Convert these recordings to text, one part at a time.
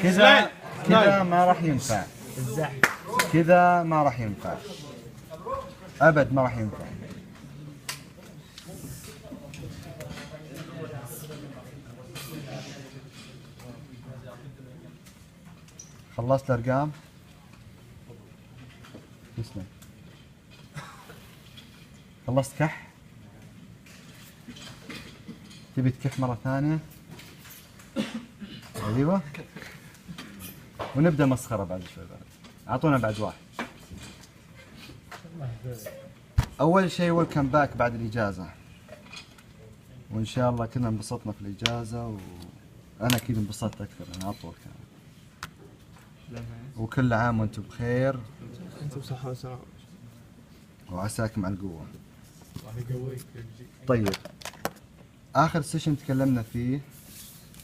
كذا ما راح ينفع. كذا ما راح ينفع ابد، ما راح ينفع. خلصت الارقام؟ تسلم. خلصت كح؟ تبي تكح مرة ثانية؟ ايوه. ونبدأ مسخرة بعد شوي. بعد اعطونا بعد واحد. اول شيء ويلكم باك بعد الاجازة، وان شاء الله كلنا انبسطنا في الاجازة، وانا اكيد انبسطت اكثر، انا اطول كان. وكل عام وانتم بخير. انتم بصحة وسلامة. وعساكم على القوة. طيب آخر سيشن تكلمنا فيه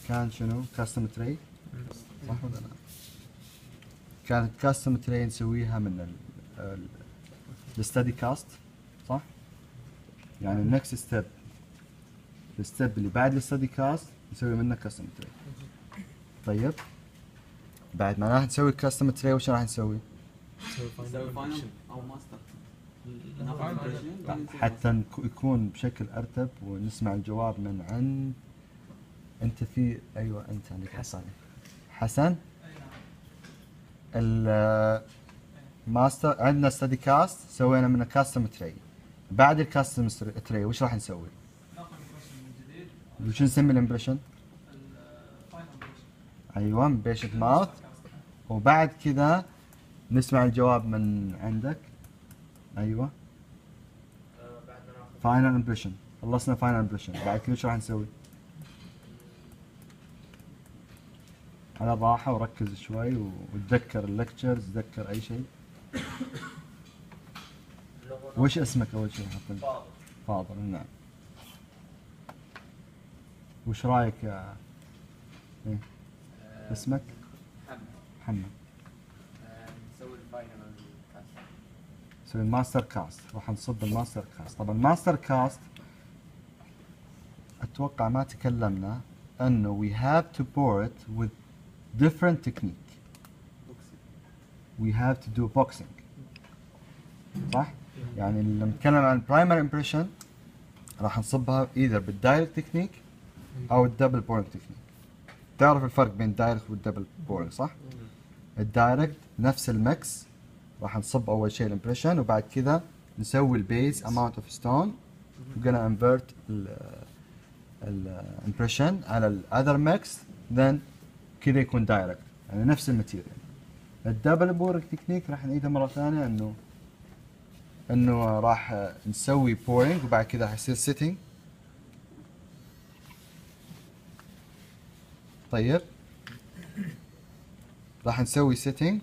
كان شنو؟ كاستم تري؟ صح ولا لا؟ كانت كاستم تري نسويها من الستدي كاست، صح؟ يعني النكست ستيب، الستيب اللي بعد الستدي كاست نسوي منه كاستم تري. طيب بعد ما راح نسوي كاستم تري وش راح نسوي؟ نسوي فاينل او ماستر حتى يكون بشكل ارتب ونسمع الجواب من عند انت. في ايوه انت عندك حسن. الماستر عندنا ستدي كاست سوينا منه كاستم تري. بعد الكاستم تري وش راح نسوي؟ وش نسمي الامبريشن؟ ايوه بيشنت ماوث. وبعد كذا نسمع الجواب من عندك. ايوه فاينل امبريشن. خلصنا فاينل امبريشن. بعد كذا ايش راح نسوي؟ على الراحة وركز شوي وتذكر اللكتشرز، تذكر اي شيء. وش اسمك اول شيء حطينا؟ فاضل. نعم. وش رايك يا إيه؟ اسمك؟ محمد. نسوي الفاينل كاست. نسوي الماستر كاست. راح نصب الماستر كاست. طبعا الماستر كاست اتوقع ما تكلمنا انه we have to pour it with different technique. We have to do boxing. صح؟ يعني لما نتكلم عن primary impression راح نصبها either بالدايركت تكنيك او الدبل بورنج تكنيك. تعرف الفرق بين الدايركت والدبل بورنج صح؟ الدايركت نفس المكس، راح نصب اول شيء الامبريشن وبعد كذا نسوي البيز amount of stone. we're gonna invert الامبريشن على الاذر ميكس then كذا يكون دايركت، يعني نفس الماتيريال. الدبل بورنج تكنيك راح نعيدها مره ثانيه انه راح نسوي بورنج وبعد كذا راح يصير سيتنج. طيب راح نسوي سيتنج،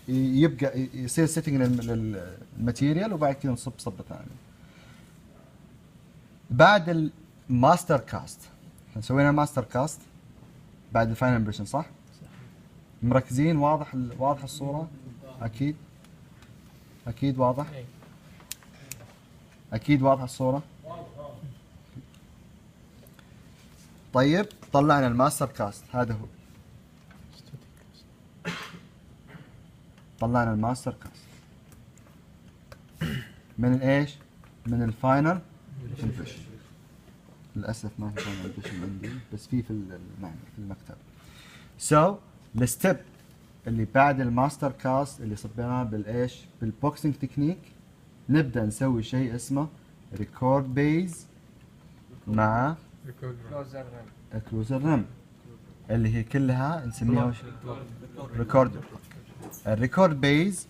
يبقى يصير سيتنج للماتيريال وبعد كذا نصب صبه ثانيه. بعد الماستر كاست احنا سوينا ماستر كاست بعد الفاينل امبريشن صح؟ مركزين؟ واضح الصوره؟ اكيد واضح؟ اكيد واضح الصوره؟ طيب طلعنا الماستر كاست، هذا هو. طلعنا الماستر كاست من ايش؟ من الفاينل امبريشن. للاسف ما في فاينل امبريشن عندي، بس في المعنى في المكتب. الستيب اللي بعد الماستر كاست اللي صبيناه بالايش؟ بالبوكسينج تكنيك، نبدا نسوي شيء اسمه ريكورد بيز مع كلوزر رم اللي هي كلها نسميها ريكورد. الريكورد بيز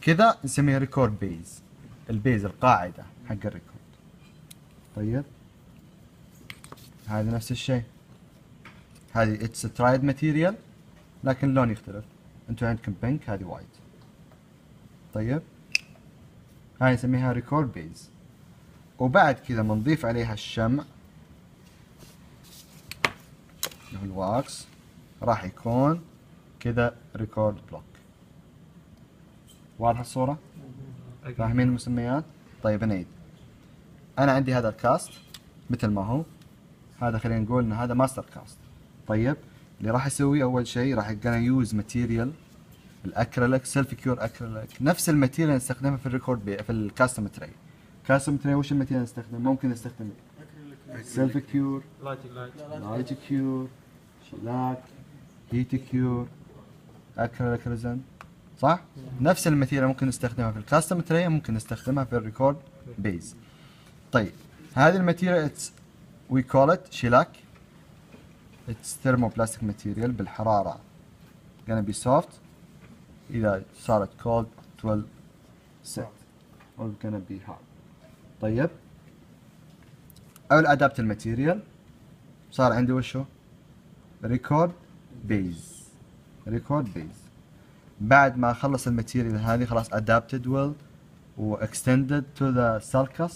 كذا نسميها ريكورد بيز، البيز القاعده حق الريكورد. طيب هذا نفس الشيء، هذه اتس ترايد ماتيريال لكن اللون يختلف، انتم عندكم بينك هذه وايت. طيب هاي نسميها ريكورد بيز، وبعد كذا بنضيف عليها الشمع اللي هو الواكس، راح يكون كذا ريكورد بلوك. واضحة الصورة؟ فاهمين المسميات؟ طيب نعيد. أنا عندي هذا الكاست مثل ما هو، هذا خلينا نقول إن هذا ماستر كاست. طيب اللي راح اسويه اول شيء راح gonna use material الاكريليك سيلف كيور اكريليك، نفس الماتيريال نستخدمها في الريكورد في الكاستم تري. كاستم تري وش الماتيريال نستخدم؟ ممكن نستخدم سيلف كيور، لايت كيور، شيلاك، هيت كيور، اكريليك ريزن، صح؟ نفس الماتيريال ممكن نستخدمها في الكاستم تري، ممكن نستخدمها في الريكورد بيز. طيب هذه الماتيريال we call it شيلاك. it's thermoplastic material بالحرارة gonna be soft. إذا صارت cold it will set or gonna be hard. طيب أو الأدابت الماتيريال صار عندي وشو؟ ريكورد بيز. ريكورد بيز بعد ما أخلص الماتيريال هذه خلاص adapted well و extended to the sulcus،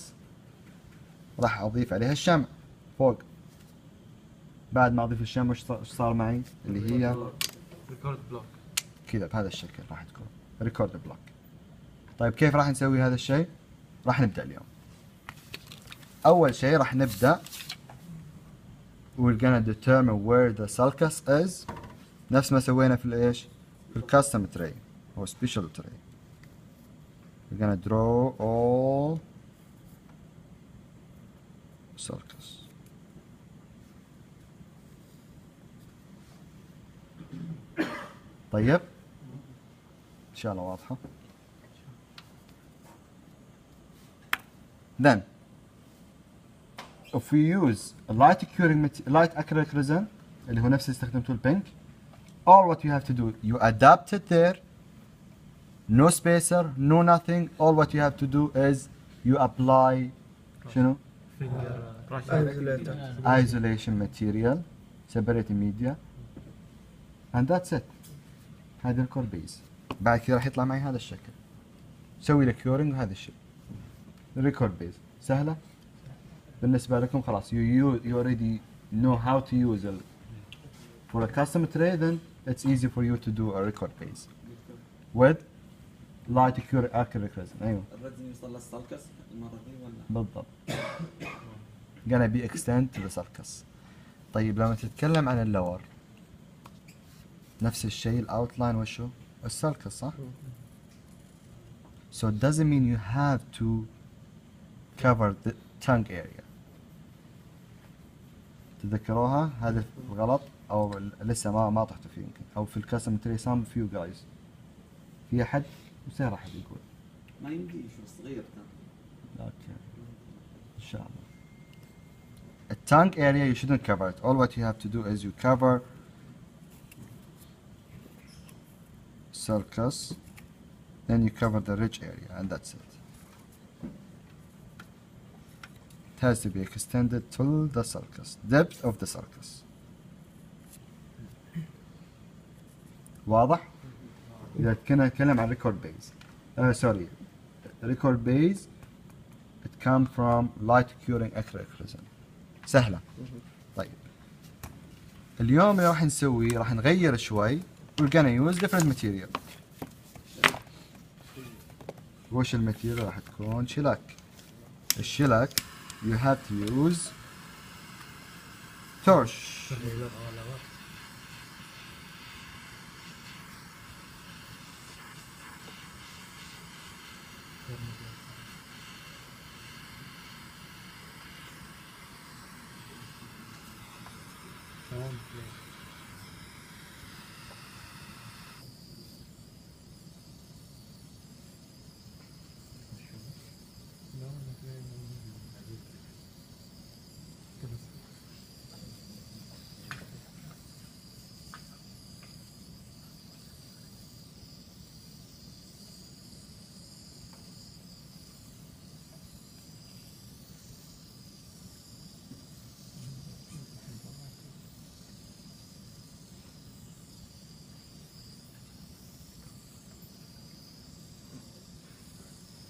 راح أضيف عليها الشمع فوق. بعد ما أضيف الشمع وش صار معي؟ اللي هي ريكورد بلوك. كذا بهذا الشكل راح تكون ريكورد بلوك. طيب كيف راح نسوي هذا الشيء؟ راح نبدأ اليوم. أول شيء راح نبدأ we're gonna determine where the sulcus is، نفس ما سوينا في الإيش؟ في الكاستم تري أو سبيشال تري. we're gonna draw all sulcus. طيب إن شاء الله واضحة. Then if we use a light curing light acrylic resin اللي هو نفس اللي استخدمته البينك، all what you have to do you adapt it there, no spacer no nothing. all what you have to do is you apply شنو؟ isolation material separating media and that's it. هذا الكور بيز. بعد كذا راح يطلع معي هذا الشكل. سوي له كيورنج وهذا الشيء. الريكورد بيز سهلة بالنسبة لكم خلاص. you already know how to use it for a custom tray, then it's easy for you to do a record base with light cure acrylic resin. أيوه الرزن يوصل للسلكس المرة دي ولا؟ بالضبط. gonna be extend to the sulcus. طيب لما تتكلم عن اللور نفس الشيء الاوتلاين وشو؟ السلكس صح؟ so it doesn't mean you have to cover the tongue area. تذكروها هذا الغلط او لسه ما طحتوا فيه يمكن، او في الكاستم تري سام فيو جايز في احد وسهل احد يقول ما يمدي شو صغير كان. اوكي ان شاء الله. The tongue area you shouldn't cover it. All what you have to do is you cover sulcus, then you cover the ridge area and that's it. It has to be extended till the sulcus, depth of the sulcus. واضح؟ إذا كنا نتكلم عن record base. Sorry, record base it comes from light curing acrylic resin. سهلة. طيب اليوم اللي راح نسويه راح نغير شوي. we're gonna use different material. وش الماتيريال راح تكون؟ شيلاك. الشيلاك you have to use torch.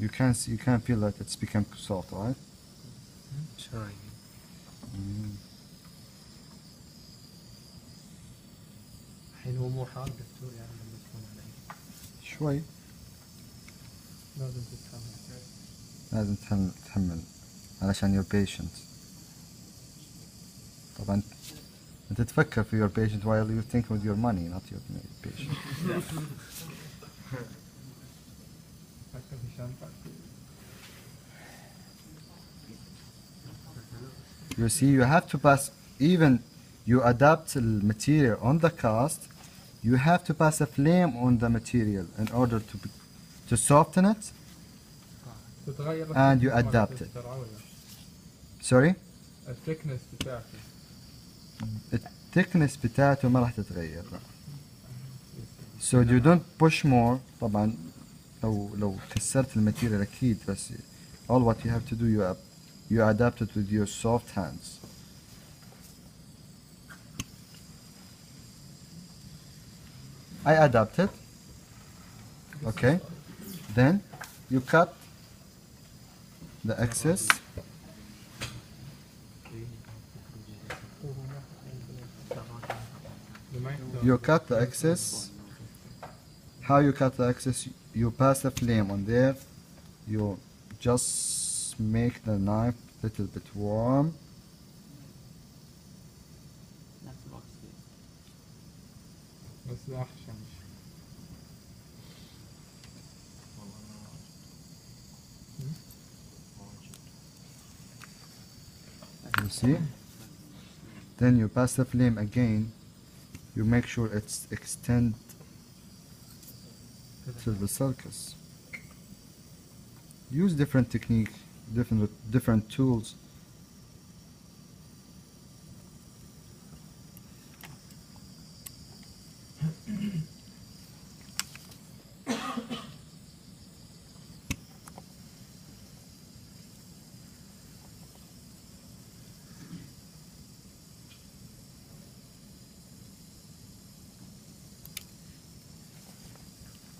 You can see, you can feel that it's become soft, right? شاي. الحين هو مو حار دكتور يعني لما تكون عليه. شوي. لازم تتحمل. لازم تحمل علشان you're patient. طبعا أنت تفكر في your patient while you think with your money, not your patient. فكر في شنطة. You see, you have to pass, even you adapt the material on the cast, you have to pass a flame on the material in order to soften it. تتغير And you الثيكنس adapt مالت it. الزرعة ولا؟ Sorry? الثيكنس بتاعته. الثيكنس بتاعته ما راح تتغير. So you don't push more. طبعا لو كسرت الماتيريال أكيد بس all what you have to do you adapt it with your soft hands. I adapt it. Okay. Then you cut the excess. You cut the excess. How you cut the excess? You pass a flame on there. You just make the knife a little bit warm. نفس الوقت كده. بس ده أحسن. You see? Then you pass the flame again. You make sure it's extend to the sulcus. Use different technique, different tools.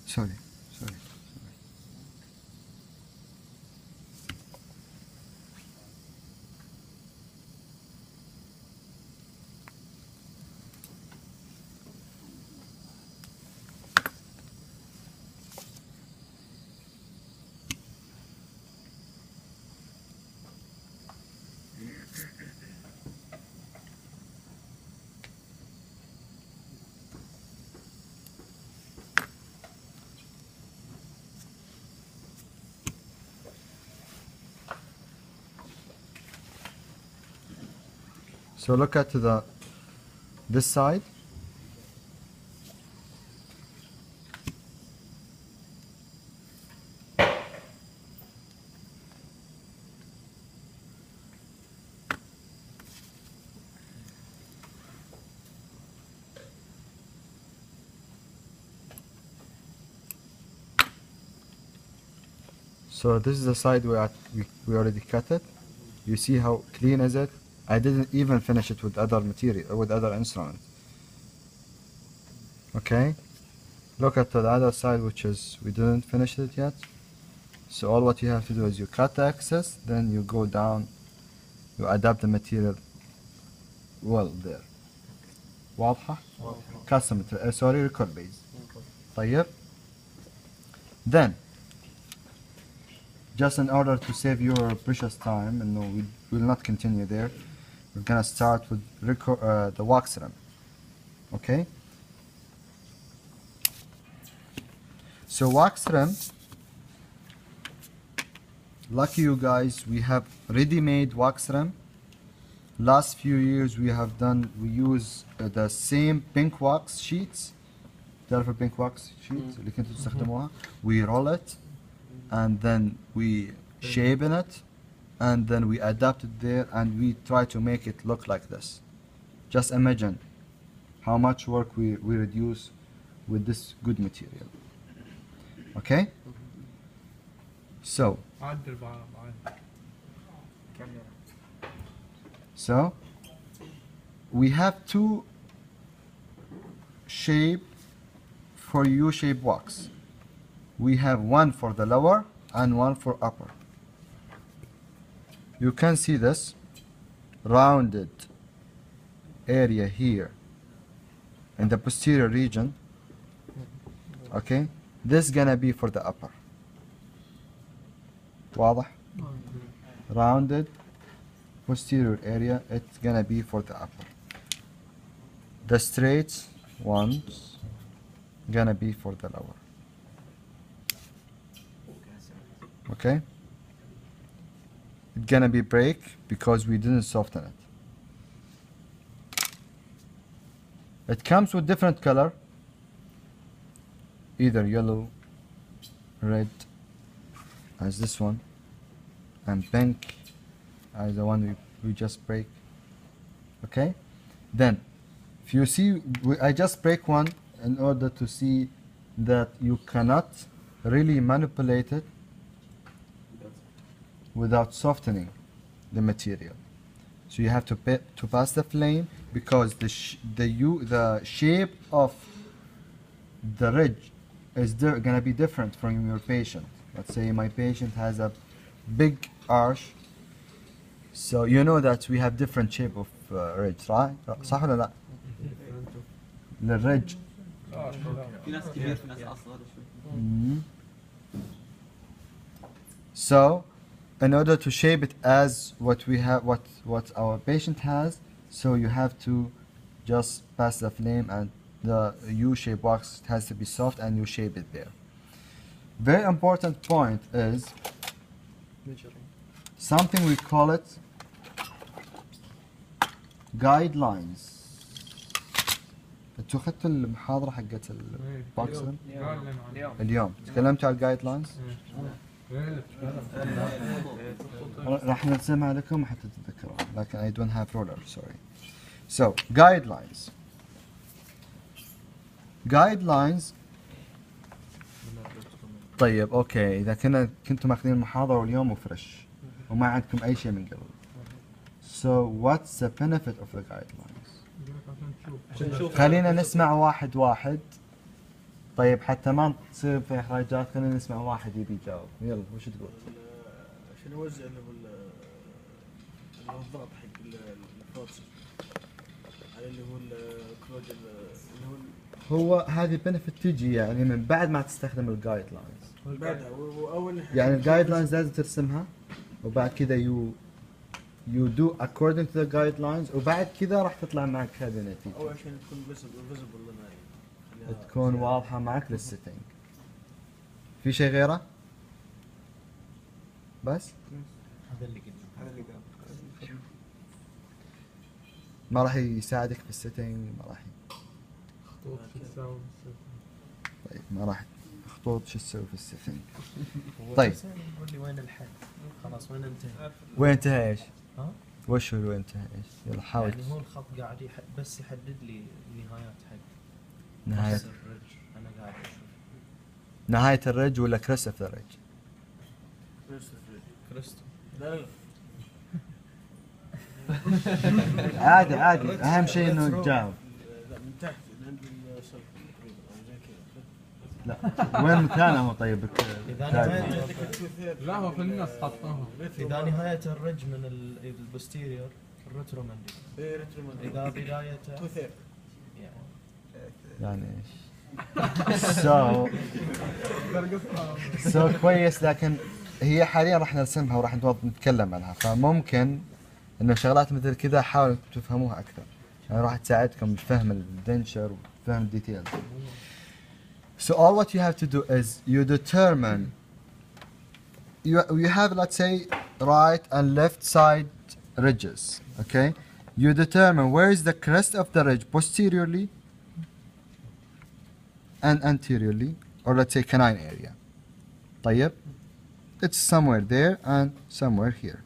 Sorry. So look at this side. So this is the side where we already cut it. You see how clean is it? I didn't even finish it with other material, with other instruments. Okay? Look at the other side, which is, we didn't finish it yet. So all what you have to do is you cut the excess, then you go down, you adapt the material well there. واضحة؟ custom sorry, record base. طيب. Then, just in order to save your precious time, and no, we will not continue there. We're gonna start with the wax rim. Okay? So wax rim, lucky you guys, we have ready-made wax rim. Last few years we use the same pink wax sheets. تعرف pink wax sheets اللي كنتوا تستخدموها? We roll it and then we shape in it and then we adapt it there and we try to make it look like this. Just imagine how much work we reduce with this good material. Okay? So we have two shape for U-shape wax. We have one for the lower and one for upper. You can see this rounded area here in the posterior region. Okay, this is gonna be for the upper. واضح? Rounded posterior area, it's gonna be for the upper. the straight ones gonna be for the lower. Okay? It's gonna be break because we didn't soften it. It comes with different color, either yellow, red, as this one, and pink as the one we just break. Okay? Then, if you see, I just break one in order to see that you cannot really manipulate it without softening the material. So you have to pass the flame because the shape of the ridge is gonna be different from your patient. Let's say my patient has a big arch, so you know that we have different shape of ridge, right? صح ولا لا؟ للridge. في ناس كبير في ناس أصغر شوي. So, in order to shape it as what we have, what our patient has, so you have to just pass the flame and the U-shaped box has to be soft and you shape it there. Very important point is something we call it guidelines. انتوا اخذتوا المحاضرة حقت البوكسر اليوم تكلمتوا على الجايدلاينز راح نرسمها لكم حتى تتذكروها لكن I don't have ruler sorry. So guidelines طيب اوكي اذا كنتوا ماخذين المحاضرة واليوم وفرش وما عندكم اي شيء من قبل. So what's the benefit of the guidelines؟ خلينا نسمع واحد. طيب حتى ما تصير في احراجات خلينا نسمع واحد يبي يجاوب. يلا وش تقول؟ عشان اوزع اللي هو الضغط حق الفورس على اللي هو الكروج اللي هو هذه بنفيت تجي يعني من بعد ما تستخدم الجايد لاينز. بعدها واول يعني الجايد لاينز لازم ترسمها وبعد كذا you do according to the guidelines وبعد كذا راح تطلع معك هذه النتيجة. أو عشان تكون visible لنا تكون واضحة معك للسيتنج. في شيء غيره؟ بس؟ هذا اللي قلنا. ما راح يساعدك في السيتنج ما راح خطوط شو تساوي طيب ما راح خطوط شو تسوي في السيتنج؟ طيب قول لي وين الحد؟ خلاص وين انتهى؟ وين انتهى ايش؟ ها؟ وش هو وين انتهى ايش؟ يلا حاول. يعني هو الخط قاعد بس يحدد لي النهايات حق نهاية الرج. انا قاعد اشوف نهاية الرج ولا كريست اوف ذا رج؟ كريستو. لا لا عادي اهم شيء انه تجاوب. لا من تحت من عند الصف تقريبا او زي كذا. لا وين مكانه طيب؟ اذا نهاية لا هو في النص حطوها. اذا نهاية الرج من البوستيريور الريترومندي. ايه ريترومندي. اذا بدايته تو ثير يعني ايش؟ سو كويس لكن هي حاليا راح نرسمها وراح نتكلم عنها فممكن انه شغلات مثل كذا حاولوا تفهموها اكثر يعني راح تساعدكم بفهم الدنشر وفهم الديتيلز. So all what you have to do is you determine you have let's say right and left side ridges, okay? You determine where is the crest of the ridge posteriorly and anteriorly or let's say canine area. طيب it's somewhere there and somewhere here.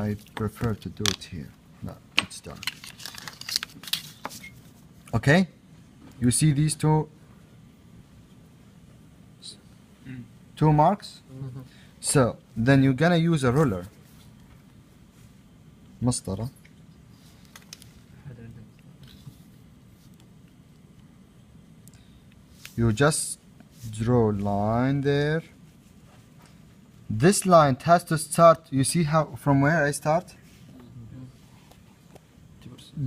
I prefer to do it here. No, it's dark. Okay? You see these two marks? So then you're gonna use a ruler. مسطرة. You just draw a line there. This line has to start, you see how from where I start?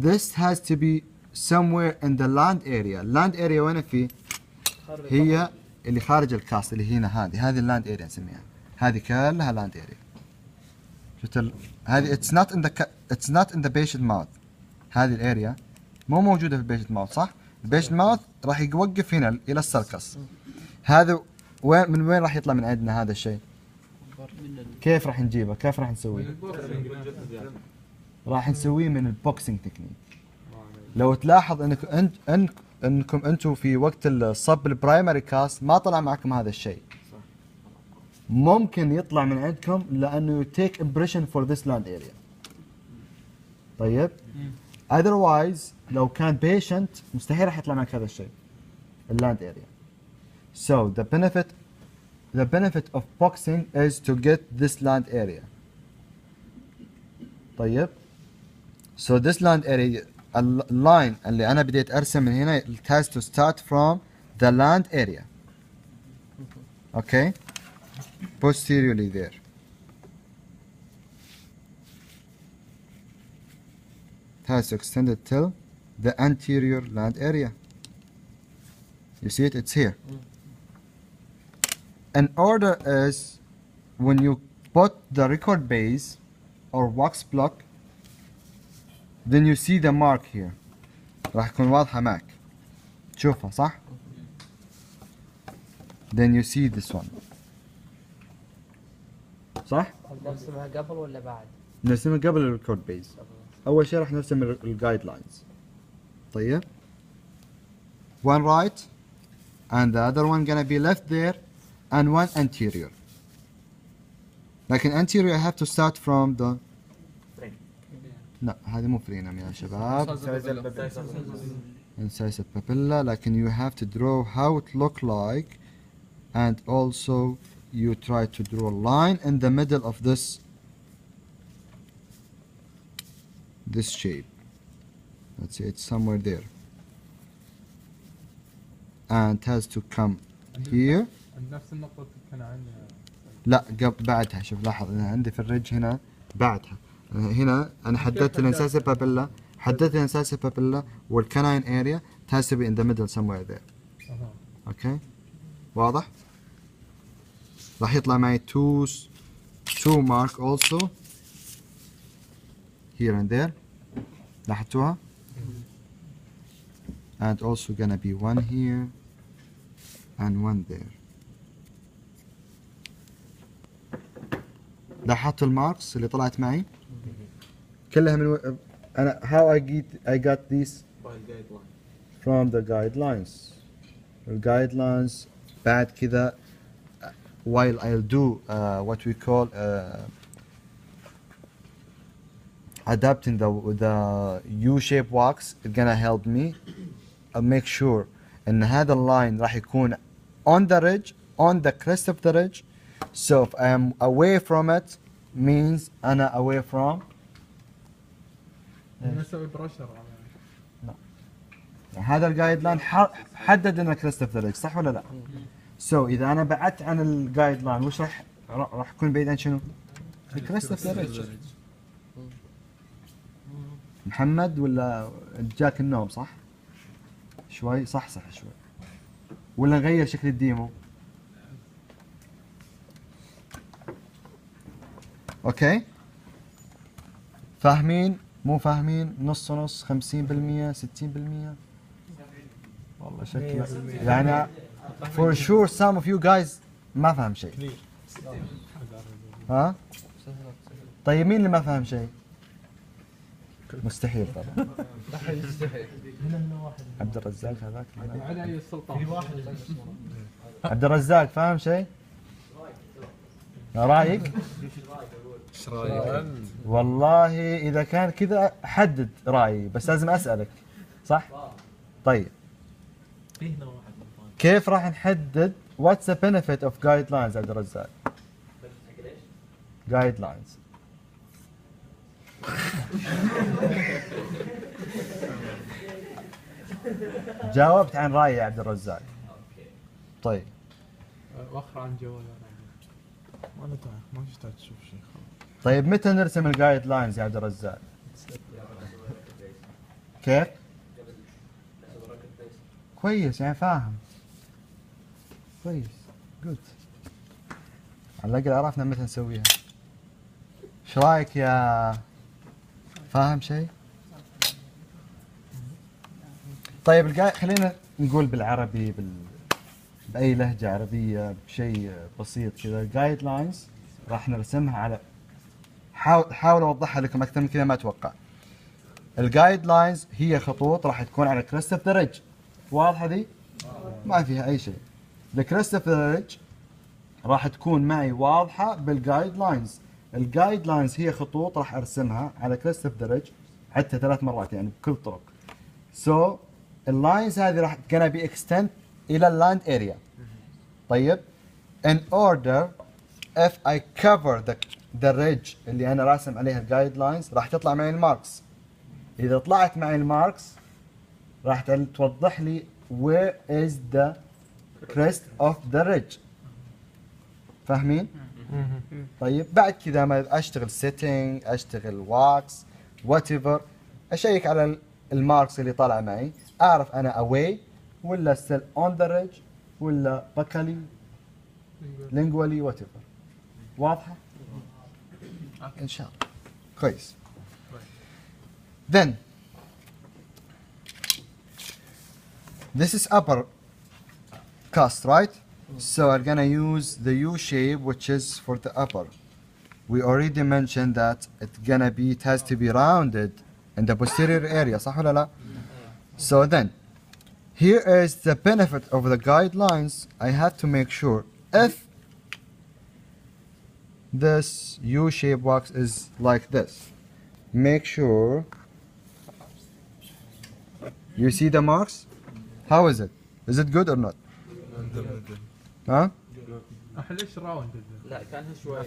This has to be somewhere in the land area. Land area وين فيه؟ هي اللي خارج الكاست اللي هنا هذه اللاند اريا نسميها. هذه كلها لاند اريا. شفت هذه it's not in the patient mouth. هذه الاريا مو موجوده في البيشنت ماوث صح؟ البيشنت ماوث راح يوقف هنا الى السيركس. هذا من وين راح يطلع من عندنا هذا الشيء؟ كيف راح نجيبه؟ كيف راح نسويه؟ راح نسويه من البوكسينج تكنيك. لو تلاحظ انكم انتم في وقت الصب البرايمري كاست ما طلع معكم هذا الشيء. ممكن يطلع من عندكم لانه تيك امبريشن فور ذيس لاند اريا. طيب otherwise لو كان patient مستحيل راح يطلع معك هذا الشيء اللاند اريا. So the benefit of boxing is to get this land area. طيب so this land area اللاين اللي انا بديت ارسم من هنا it has to start from the land area. Okay, posteriorly there. It has to extend it till the anterior land area. You see it? It's here. An order is when you put the record base or wax block, then you see the mark here. راح تكون واضحة معك. تشوفها صح؟ Then you see this one. صح؟ نرسمها قبل ولا بعد؟ نرسمها قبل الريكورد بيز. أول شيء راح نرسم الجايد لاينز. طيب. One right and the other one gonna be left there and one anterior. لكن anterior I have to start from the لا هذه مو فرينم يا شباب. Incised papilla. لكن you have to draw how it look like and also you try to draw a line in the middle of this shape. Let's see, it's somewhere there. And it has to come here. نفس النقطة كان عندنا. لا بعدها. شوف لاحظ انا عندي في الرج هنا بعدها. هنا انا حددت الانساسيف بابيلا، حددت الانساسيف بابيلا والكاناين اريا it has to be in the middle somewhere there. اوكي واضح؟ راح يطلع معي two mark also here and there. لاحظتوها؟ and also gonna be one here and one there. لاحظتوا الماركس اللي طلعت معي؟ كلها من أنا how I got these from the guidelines. الguidelines بعد كذا while I'll do what we call adapting the U-shape wax, it's gonna help me make sure ان هذا اللاين راح يكون on the ridge, on the crest of the ridge. So if I am away from it means أنا away from نسوي برشر هذا الجايد لاين حدد لنا crest of the ridge صح ولا لا؟ So إذا أنا بعدت عن الجايد لاين وش راح يكون بعيد عن شنو؟ crest of the ridge. محمد ولا جاك النوم صح؟ شوي صح شوي ولا نغير شكل الديمو؟ اوكي فاهمين مو فاهمين نص ونص 50% 60%؟ والله شكله يعني for sure some of you guys ما فهم شيء. ها؟ طيب مين اللي ما فهم شيء؟ مستحيل طبعا. عبد الرزاق هذاك على اي السلطة. عبد الرزاق فاهم شيء؟ رايك؟ ايش رايك؟ والله اذا كان كذا حدد رايي بس لازم اسالك صح؟ طيب كيف راح نحدد what's the benefit of guidelines عبد الرزاق؟ guidelines جاوبت عن رايي يا عبد الرزاق. طيب وخر عن جوال ما تحتاج تشوف شيء خلاص. طيب متى نرسم الجايد لاينز يا عبد الرزاق؟ كيف؟ كويس يعني فاهم. كويس جود. على الأقل عرفنا متى نسويها. ايش رايك يا فاهم شيء؟ طيب خلينا نقول بالعربي بأي لهجة عربية بشيء بسيط كذا. جايد لاينز راح نرسمها على حاول أوضحها لكم أكثر من كذا ما أتوقع. الجايد لاينز هي خطوط راح تكون على كريست اوف ذا ريدج. واضحة ذي؟ ما فيها أي شيء. الكريست اوف ذا ريدج راح تكون معي واضحة بالجايد لاينز. الجايد لاينز هي خطوط راح أرسمها على كريست اوف ذا ريدج حتى 3 مرات يعني بكل طرق. So اللاينز هذه راح gonna be extend إلى اللاند area. طيب in order if I cover the ridge اللي أنا راسم عليها الجايد لاينز راح تطلع معي الماركس. إذا طلعت معي الماركس راح توضح لي where is the crest of the ridge. فاهمين؟ طيب بعد كذا ما أشتغل setting أشتغل wax whatever أشيك على الماركس اللي طالع معي أعرف أنا away ولا still on the ridge ولا buccally lingually whatever. واضحة؟ إن شاء الله. كويس. Then this is upper cast, right? So we're gonna use the U shape which is for the upper. We already mentioned that it has to be rounded in the posterior area, صح ولا لا? So then, here is the benefit of the guidelines. I had to make sure if this U-shaped box is like this, make sure you see the marks. How is it? Is it good or not? Huh? ليش راوند؟ لا كانها شوي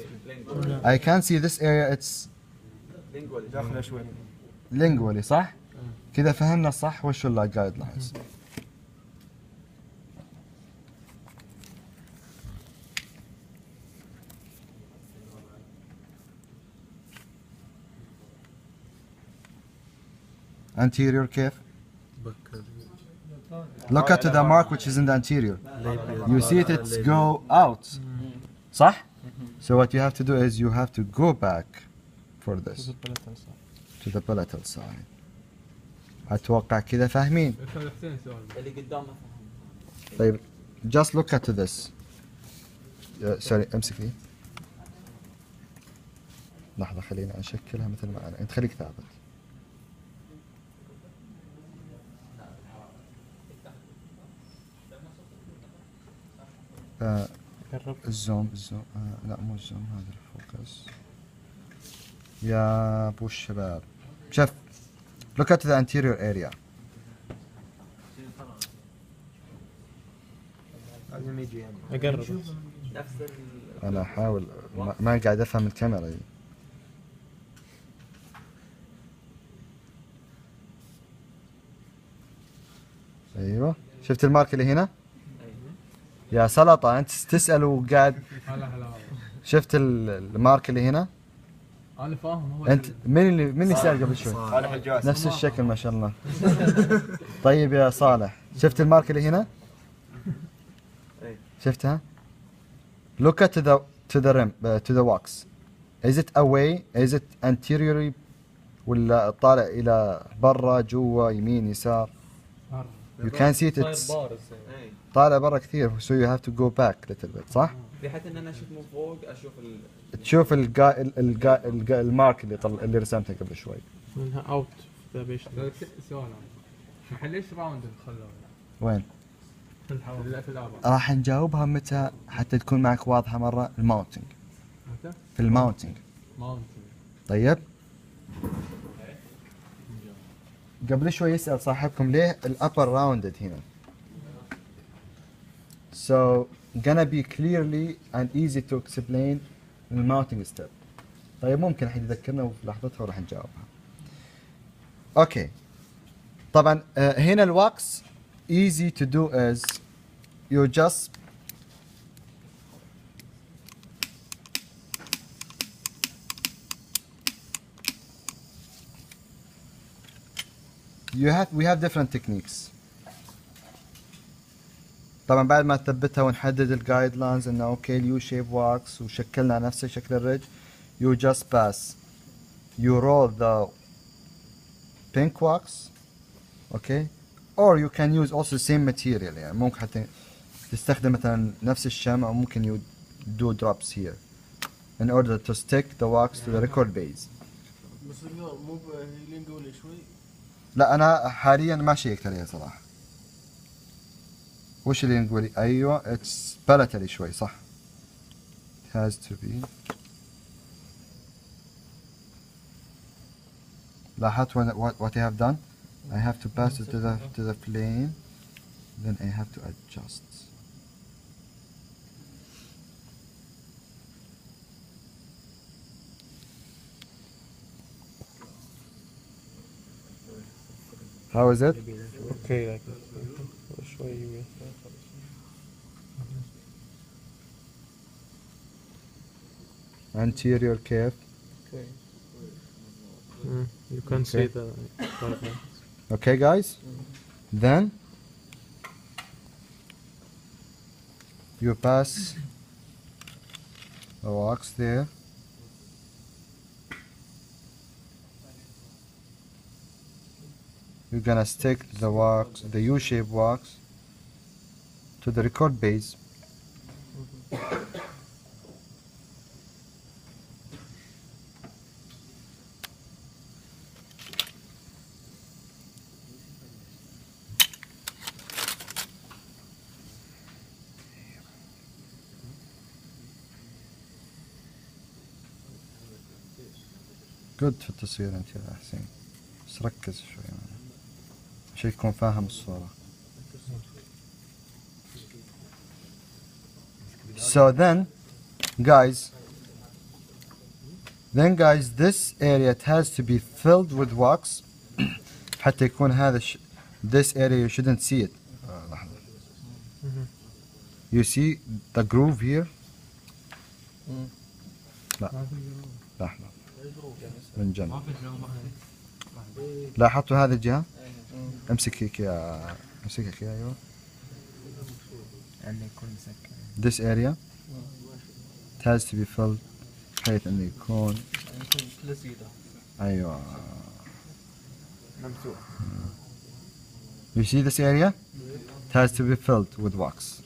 I can see this area. It's داخله شوي. lingually صح؟ كذا فهمنا صح وش ال guidelines. Anterior كيف؟ Look at the mark which is in the anterior. You see it's go out. صح؟ So what you have to do is you have to go back for this to the palatal side. أتوقع كذا فاهمين. حسين سؤال. اللي قدامه فهم. طيب just look at this. sorry امسك لي. لحظة خلينا نشكلها مثل ما أنا. أنت خليك ثابت. الزوم لا مو الزوم هذا الفوكس يا ابو الشباب. شوف look at the anterior area. لازم يجي يعني. اقرب. نفس انا احاول ما قاعد افهم الكاميرا دي. ايوه شفت المارك اللي هنا؟ يا سلطة أنت تسأل وقاعد. هلا هلا. شفت المارك اللي هنا؟ أنا فاهم هو. أنت مين اللي سأل قبل شوي؟ صالح الجواسي. نفس الشكل ما شاء الله. طيب يا صالح شفت المارك اللي هنا؟ شفتها؟ Look at to the rim to the wax. Is it away? Is it anteriorly ولا طالع إلى برا جوا يمين يسار؟ You can see it it's طالع برا كثير so you have to go back a little bit صح؟ بحيث ان انا اشوف من فوق اشوف تشوف المارك اللي رسمته قبل شوي. منها اوت ذا بيش. سؤال. محل ليش راوند خلوه؟ وين؟ في الابر. راح نجاوبها متى حتى تكون معك واضحة مرة. الماونتنج. متى؟ في الماونتنج. ماونتن. طيب قبل شوي يسأل صاحبكم ليه الأبر راوندد هنا. So gonna be clearly and easy to explain الماونتنج step. طيب ممكن الحين يذكرنا وفي لحظتها وراح نجاوبها. اوكي طبعا هنا الواكس easy to do is you just we have different techniques. طبعا بعد ما تثبتها ونحدد الجايد لاينز انه اوكي اليو شيب واكس وشكلنا نفس شكل الريج you just pass you roll the pink wax okay or you can use also same material يعني ممكن حتى تستخدم مثلا نفس الشمع أو ممكن you do drops here in order to stick the wax to the record base. بس اليوم مو هيلين قولي شوي. لا أنا حاليا ما شيكت عليها صراحة. وش اللي نقول؟ أيوة it's palatally شوي صح. It has to be. لاحظت what I have done? I have to pass it to the flame, then I have to adjust. How is it? اوكي لكن شوي Anterior calf. You can see the Okay, guys? Then you pass the wax there. You're gonna stick the wax, the U-shaped wax, to the record base. جود في التصوير انت يا حسين بس ركز شوي معنا عشان تكون فاهم الصورة. So then guys this area it has to be filled with wax حتى يكون هذا this area you shouldn't see it. لحظة. You see the groove here. لا لحظة من جنب. لاحظتوا هذه الجهة؟ امسك هيك يا امسكها كذا ايوه. اللي يكون مسكر. This area it has to be filled بحيث انه يكون ايوه ممسوح. You see this area? It has to be filled with wax.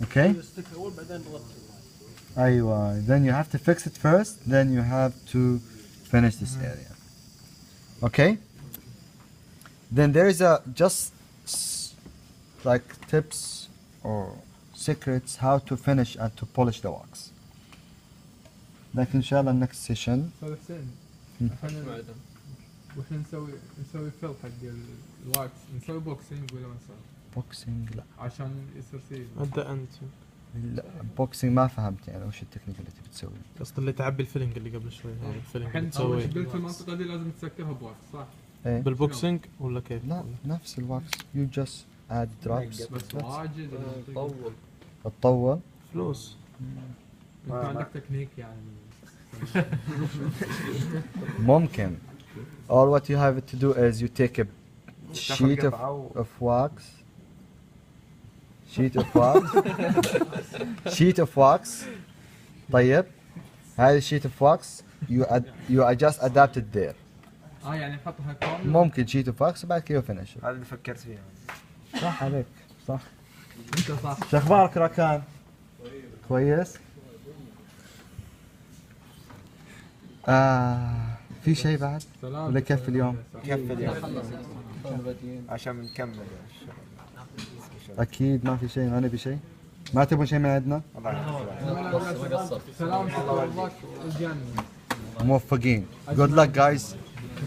Okay? يستك اول بعدين نغطي. أيوة. Then you have to fix it first, then you have to finish this area. Okay? Then there is a just like tips or secrets how to finish and to polish the wax. لكن إن شاء الله next session. استاذ حسين احنا وش نسوي فيل حق الواكس نسوي بوكسينج ولا ما نسوي؟ بوكسينج لا. عشان يصير سيل. ابدا انت لا بوكسينج ما فهمت يعني وش التكنيك اللي تبي تسويه. قصد اللي تعبي الفيلينج اللي قبل شوي هذا الفيلينج اللي الحين اول شيء تسويه قلت المنطقه دي لازم تسكرها بواكس صح؟ ايه بالبوكسينج ولا كيف؟ لا نفس الواكس you just add drops بس واجد طول. تطول. فلوس. انت عندك تكنيك يعني ممكن. All what you have to do is you take a sheet of wax. Sheet of wax. طيب هذا sheet of wax you just adapt it there. يعني نحطها كامل. ممكن sheet of wax بعد كذا finish. هذا اللي فكرت فيه. صح عليك صح. انت صح. شو اخبارك راكان؟ كويس؟ في شيء بعد؟ سلام. ولا كيف اليوم؟ كيف اليوم؟ عشان بنكمل اكيد ما في شيء ما نبي شيء. ما تبون شيء من عندنا؟ سلام الله يرضاك والجنة. موفقين. Good luck guys.